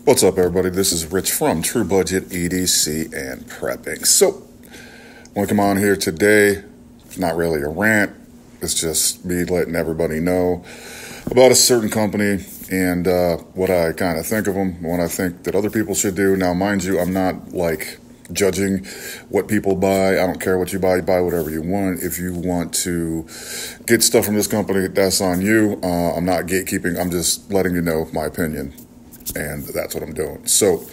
What's up, everybody? This is Rich from True Budget EDC and Prepping. So, I want to come on here today. It's not really a rant. It's just me letting everybody know about a certain company and what I kind of think of them, what I think that other people should do. Now, mind you, I'm not like judging what people buy. I don't care what you buy whatever you want. If you want to get stuff from this company, that's on you. I'm not gatekeeping. I'm just letting you know my opinion. And that's what I'm doing. So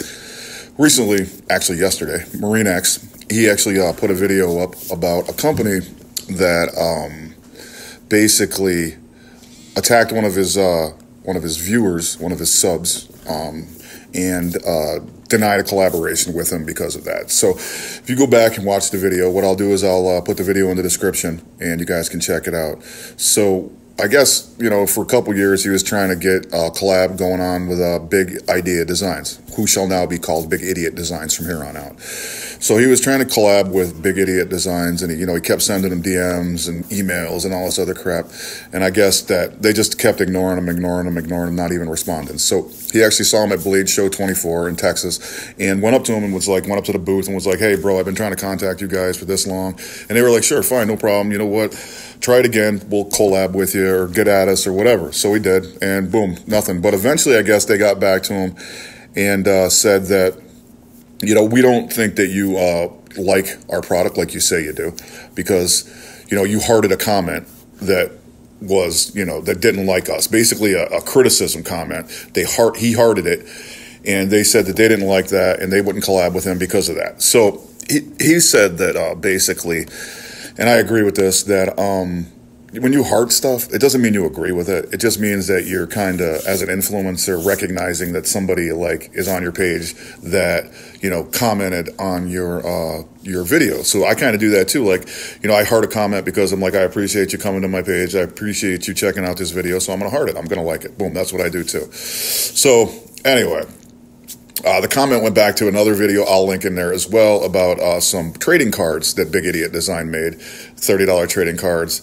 recently, actually yesterday, MarineX, he actually put a video up about a company that basically attacked one of his viewers, one of his subs, and denied a collaboration with him because of that. So if you go back and watch the video, what I'll do is I'll put the video in the description and you guys can check it out. So I guess, for a couple years, he was trying to get a collab going on with Big Idea Designs, who shall now be called Big Idiot Designs from here on out. So he was trying to collab with Big Idiot Designs, and he kept sending him DMs and emails and all this other crap. And I guess that they just kept ignoring him, not even responding. So he actually saw him at Blade Show 24 in Texas and went up to him and went up to the booth and was like, "Hey, bro, I've been trying to contact you guys for this long." And they were like, "Sure, fine, no problem. You know what? Try it again. We'll collab with you or get at us or whatever." So we did, and boom, nothing. But eventually, I guess they got back to him and said that, we don't think that you like our product like you say you do, because, you hearted a comment that was, that didn't like us. Basically, a criticism comment. He hearted it, and they said that they didn't like that, and they wouldn't collab with him because of that. So he said that basically. And I agree with this, that when you heart stuff, it doesn't mean you agree with it. It just means that you're kind of, as an influencer, recognizing that somebody is on your page that, commented on your video. So I kind of do that too. I heart a comment because I'm like, I appreciate you coming to my page. I appreciate you checking out this video. So I'm going to heart it. I'm going to like it. Boom. That's what I do too. So anyway. The comment went back to another video I'll link in there as well about some trading cards that Big Idiot Design made, $30 trading cards.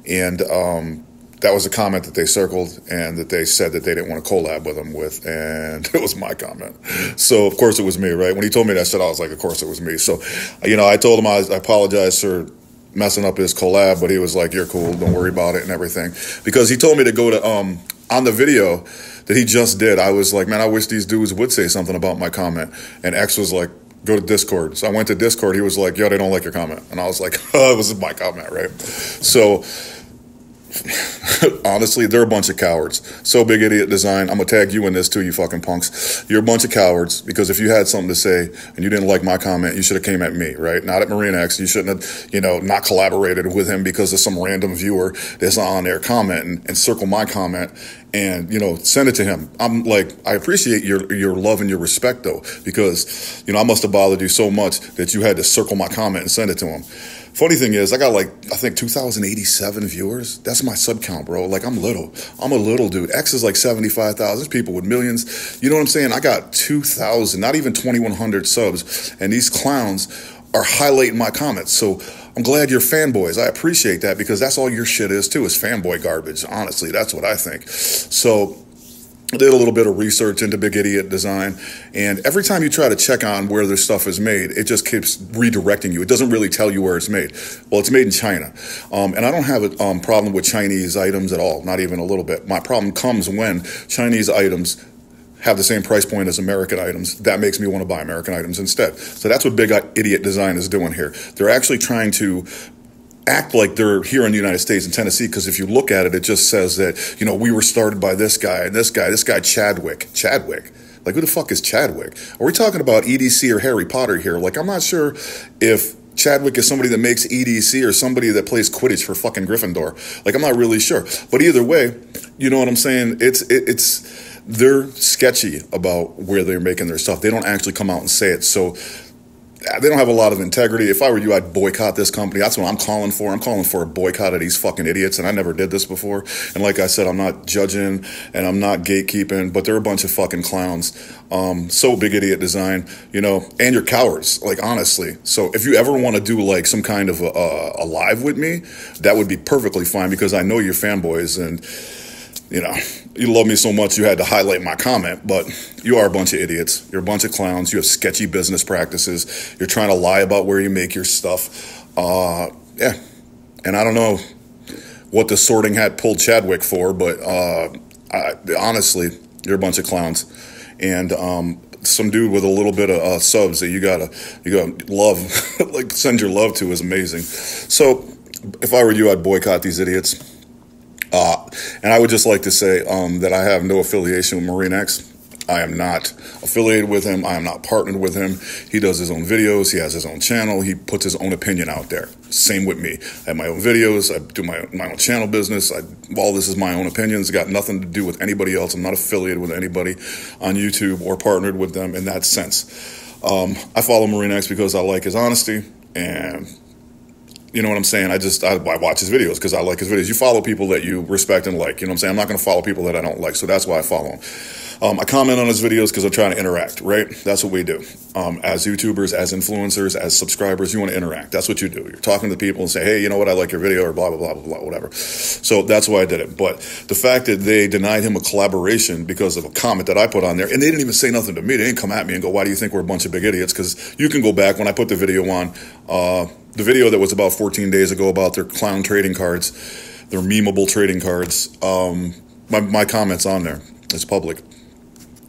And that was a comment that they circled and that they said that they didn't want to collab with him with. And it was my comment. So, of course, it was me, right? When he told me that shit, I was like, of course it was me. So, I told him I apologize for messing up his collab, but he was like, "You're cool. Don't worry about it," and everything. Because he told me to go to, on the video that he just did, I was like, "Man, I wish these dudes would say something about my comment." And X was like, "Go to Discord." So I went to Discord. He was like, "Yo, they don't like your comment." And I was like, "Oh, it was my comment, right?" So honestly, they're a bunch of cowards. So Big Idiot Design, I'm going to tag you in this too, you fucking punks. You're a bunch of cowards, because if you had something to say and you didn't like my comment, you should have came at me, right? Not at MarineX. You shouldn't have, not collaborated with him because of some random viewer that's on there commenting and circle my comment and, send it to him. I'm like, I appreciate your love and your respect though, because, I must have bothered you so much that you had to circle my comment and send it to him. Funny thing is, I got I think 2,087 viewers. That's my sub count, bro. I'm little. I'm a little dude. X is 75,000. There's people with millions. You know what I'm saying? I got 2,000, not even 2,100 subs. And these clowns are highlighting my comments. So I'm glad you're fanboys. I appreciate that, because that's all your shit is too, is fanboy garbage. Honestly, that's what I think. So I did a little bit of research into Big Idiot Design, and every time you try to check on where their stuff is made, it just keeps redirecting you. It doesn't really tell you where it's made. Well, it's made in China, and I don't have a problem with Chinese items at all, not even a little bit. My problem comes when Chinese items have the same price point as American items. That makes me want to buy American items instead. So that's what Big Idiot Design is doing here. They're actually trying to act like they're here in the United States in Tennessee, because if you look at it, it just says that, we were started by this guy and this guy Chadwick. Like, who the fuck is Chadwick? Are we talking about EDC or Harry Potter here? I'm not sure if Chadwick is somebody that makes EDC or somebody that plays Quidditch for fucking Gryffindor. I'm not really sure. But either way, you know what I'm saying? They're sketchy about where they're making their stuff. They don't actually come out and say it. So they don't have a lot of integrity. If I were you, I'd boycott this company. That's what I'm calling for. I'm calling for a boycott of these fucking idiots, and I never did this before. And like I said, I'm not judging and I'm not gatekeeping, but they're a bunch of fucking clowns. So Big Idiot Design, you know, and you're cowards, like, honestly. So if you ever want to do like some kind of a live with me, that would be perfectly fine, because I know you're fanboys, and you know, you love me so much you had to highlight my comment, but you are a bunch of idiots. You're a bunch of clowns. You have sketchy business practices. You're trying to lie about where you make your stuff. Yeah. And I don't know what the Sorting Hat pulled Chadwick for, but honestly, you're a bunch of clowns. And some dude with a little bit of subs that you gotta love, like send your love to is amazing. So if I were you, I'd boycott these idiots. And I would just like to say that I have no affiliation with MarineX. I am not affiliated with him. I am not partnered with him. He does his own videos. He has his own channel. He puts his own opinion out there. Same with me. I have my own videos. I do my own channel business. All this is my own opinions. It's got nothing to do with anybody else. I'm not affiliated with anybody on YouTube or partnered with them in that sense. I follow MarineX because I like his honesty, and you know what I'm saying? I watch his videos because I like his videos. You follow people that you respect and like. You know what I'm saying? I'm not going to follow people that I don't like, so that's why I follow him. I comment on his videos because I'm trying to interact, right? That's what we do. As YouTubers, as influencers, as subscribers, you want to interact. That's what you do. You're talking to people and say, hey, you know what? I like your video, or blah, blah, blah, blah, blah, whatever. So that's why I did it. But the fact that they denied him a collaboration because of a comment that I put on there, and they didn't even say nothing to me. They didn't come at me and go, why do you think we're a bunch of big idiots? Because you can go back when I put the video on, the video that was about 14 days ago about their clown trading cards, their memeable trading cards, my comment's on there. It's public.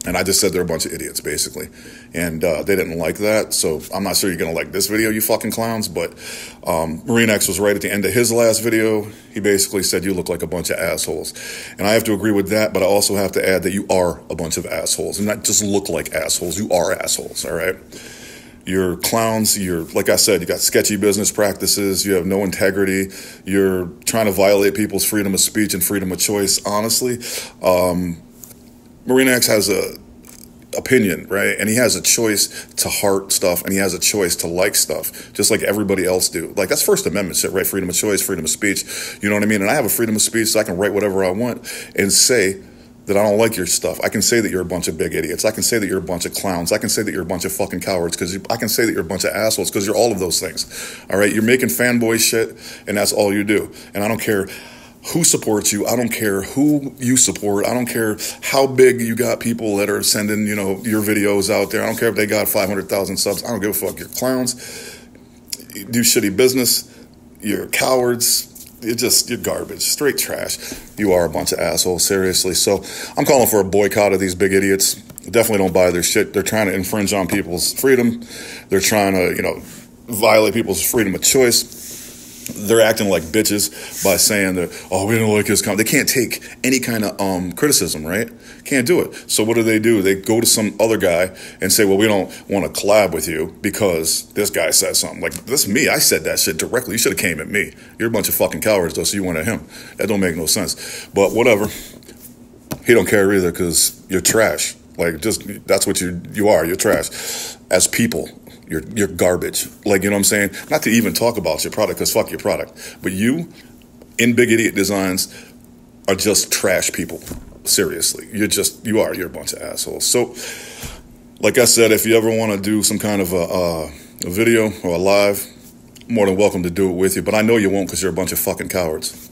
And I just said they're a bunch of idiots, basically. And they didn't like that. So I'm not sure you're going to like this video, you fucking clowns. But MarineX was right at the end of his last video. He basically said, you look like a bunch of assholes. And I have to agree with that. But I also have to add that you are a bunch of assholes. And not just look like assholes. You are assholes, all right? You're clowns. You're, like I said, you got sketchy business practices. You have no integrity. You're trying to violate people's freedom of speech and freedom of choice. Honestly, MarineX has a opinion, right? And he has a choice to heart stuff, and he has a choice to like stuff, just like everybody else do. Like, that's First Amendment shit, right? Freedom of choice, freedom of speech. You know what I mean? And I have a freedom of speech, so I can write whatever I want and say that I don't like your stuff. I can say that you're a bunch of big idiots. I can say that you're a bunch of clowns. I can say that you're a bunch of fucking cowards, because I can say that you're a bunch of assholes, because you're all of those things. All right? You're making fanboy shit, and that's all you do. And I don't care who supports you. I don't care who you support. I don't care how big you got people that are sending, you know, your videos out there. I don't care if they got 500,000 subs. I don't give a fuck. You're clowns. You do shitty business. You're cowards. You're garbage. Straight trash. You are a bunch of assholes, seriously. So I'm calling for a boycott of these big idiots. Definitely don't buy their shit. They're trying to infringe on people's freedom. They're trying to, you know, violate people's freedom of choice. They're acting like bitches by saying that, oh, we don't like his comment. They can't take any kind of criticism, right? Can't do it. So what do? They go to some other guy and say, well, we don't want to collab with you because this guy said something. Like, this is me. I said that shit directly. You should have came at me. You're a bunch of fucking cowards, though, so you went at him. That don't make no sense. But whatever. He don't care either, because you're trash. Like, just, that's what you are. You're trash. As people. You're garbage. Like, you know what I'm saying? Not to even talk about your product, because fuck your product. But you, in Big Idiot Designs, are just trash people. Seriously. You're a bunch of assholes. So, like I said, if you ever want to do some kind of a video or a live, more than welcome to do it with you. But I know you won't, because you're a bunch of fucking cowards.